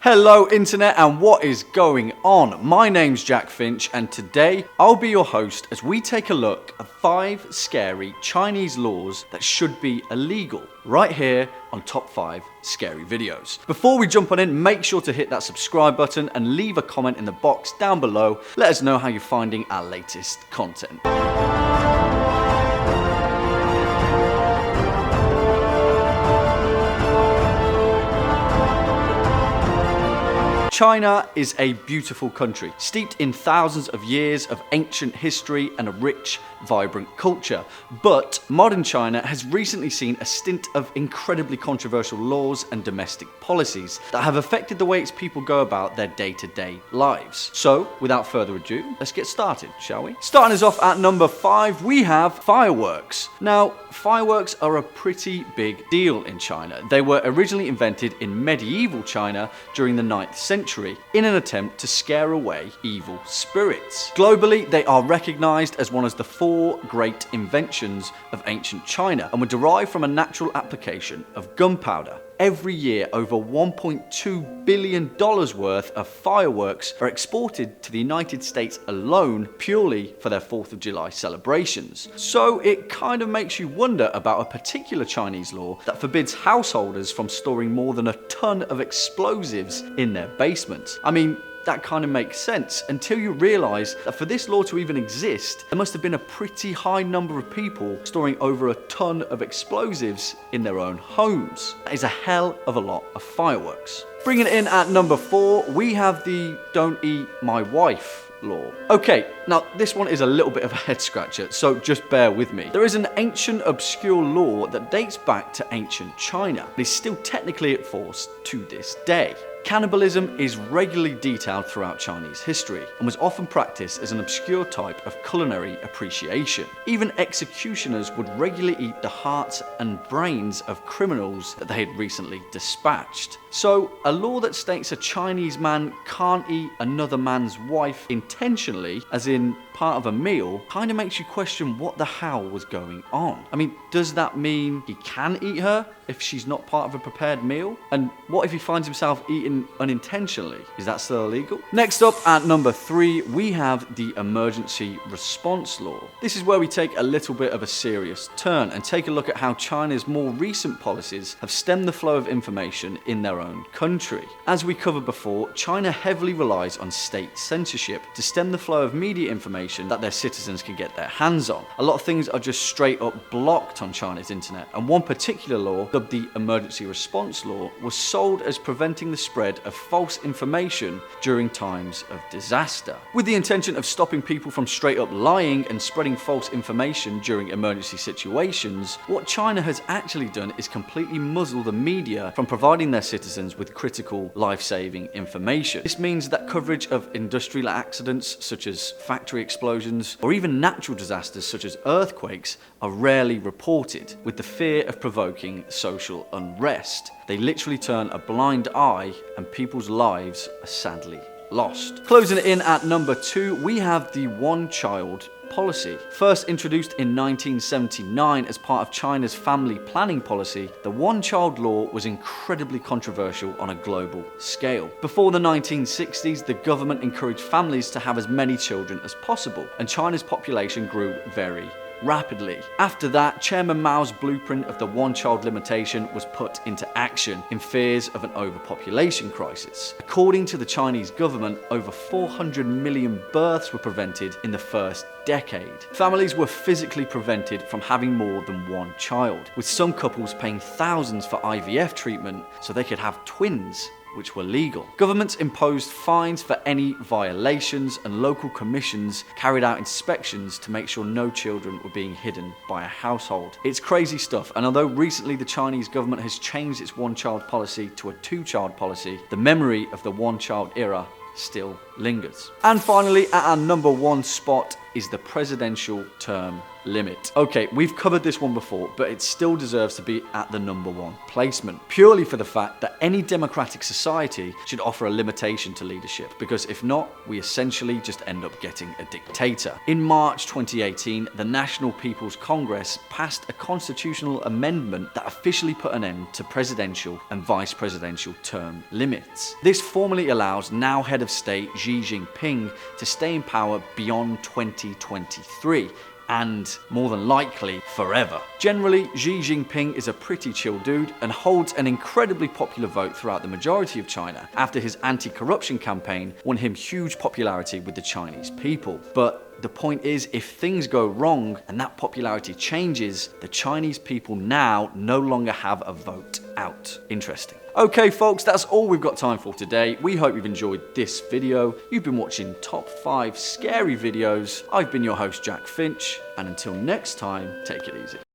Hello internet, and what is going on? My name's Jack Finch, and today I'll be your host as we take a look at 5 scary Chinese laws that should be illegal, right here on Top 5 Scary Videos. Before we jump on in, make sure to hit that subscribe button and leave a comment in the box down below. Let us know how you're finding our latest content. China is a beautiful country, steeped in thousands of years of ancient history and a rich, vibrant culture. But modern China has recently seen a stint of incredibly controversial laws and domestic policies that have affected the way its people go about their day-to-day lives. So, without further ado, let's get started, shall we? Starting us off at number 5, we have fireworks. Now, fireworks are a pretty big deal in China. They were originally invented in medieval China during the 9th century in an attempt to scare away evil spirits. Globally, they are recognized as one of the 4 great inventions of ancient China and were derived from a natural application of gunpowder. Every year, over $1.2 billion worth of fireworks are exported to the United States alone purely for their 4th of July celebrations. So it kind of makes you wonder about a particular Chinese law that forbids householders from storing more than a ton of explosives in their basements. I mean, that kind of makes sense until you realise that for this law to even exist, there must have been a pretty high number of people storing over a ton of explosives in their own homes. That is a hell of a lot of fireworks. Bringing it in at number 4, we have the "Don't Eat My Wife" law. Okay, now this one is a little bit of a head scratcher, so just bear with me. There is an ancient obscure law that dates back to ancient China, but is still technically in force to this day. Cannibalism is regularly detailed throughout Chinese history and was often practiced as an obscure type of culinary appreciation. Even executioners would regularly eat the hearts and brains of criminals that they had recently dispatched. So, a law that states a Chinese man can't eat another man's wife intentionally, as in part of a meal, kind of makes you question what the hell was going on. I mean, does that mean he can eat her if she's not part of a prepared meal? And what if he finds himself eating unintentionally? Is that still illegal? Next up at number 3, we have the emergency response law. This is where we take a little bit of a serious turn and take a look at how China's more recent policies have stemmed the flow of information in their own country. As we covered before, China heavily relies on state censorship to stem the flow of media information that their citizens can get their hands on. A lot of things are just straight up blocked on China's internet, and one particular law, dubbed the emergency response law, was sold as preventing the spread of false information during times of disaster. With the intention of stopping people from straight up lying and spreading false information during emergency situations, what China has actually done is completely muzzle the media from providing their citizens with critical life-saving information. This means that coverage of industrial accidents such as factory explosions or even natural disasters such as earthquakes are rarely reported, with the fear of provoking social unrest. They literally turn a blind eye and people's lives are sadly lost. Closing it in at number 2, we have the one-child policy. First introduced in 1979 as part of China's family planning policy, the one-child law was incredibly controversial on a global scale. Before the 1960s, the government encouraged families to have as many children as possible, and China's population grew very rapidly. After that, Chairman Mao's blueprint of the one-child limitation was put into action in fears of an overpopulation crisis. According to the Chinese government, over 400 million births were prevented in the first decade. Families were physically prevented from having more than one child, with some couples paying thousands for IVF treatment so they could have twins, which were legal. Governments imposed fines for any violations, and local commissions carried out inspections to make sure no children were being hidden by a household. It's crazy stuff, and although recently the Chinese government has changed its one-child policy to a two-child policy, the memory of the one-child era still lingers. And finally, at our number 1 spot is the presidential term limit. Okay, we've covered this one before, but it still deserves to be at the #1 placement, purely for the fact that any democratic society should offer a limitation to leadership, because if not, we essentially just end up getting a dictator. In March 2018, the National People's Congress passed a constitutional amendment that officially put an end to presidential and vice presidential term limits. This formally allows now head of state Xi Jinping to stay in power beyond 2023, and more than likely forever. Generally, Xi Jinping is a pretty chill dude and holds an incredibly popular vote throughout the majority of China after his anti-corruption campaign won him huge popularity with the Chinese people. But the point is, if things go wrong and that popularity changes, the Chinese people now no longer have a vote out. Interesting. Okay folks, that's all we've got time for today. We hope you've enjoyed this video. You've been watching Top 5 Scary Videos. I've been your host Jack Finch, and until next time, take it easy.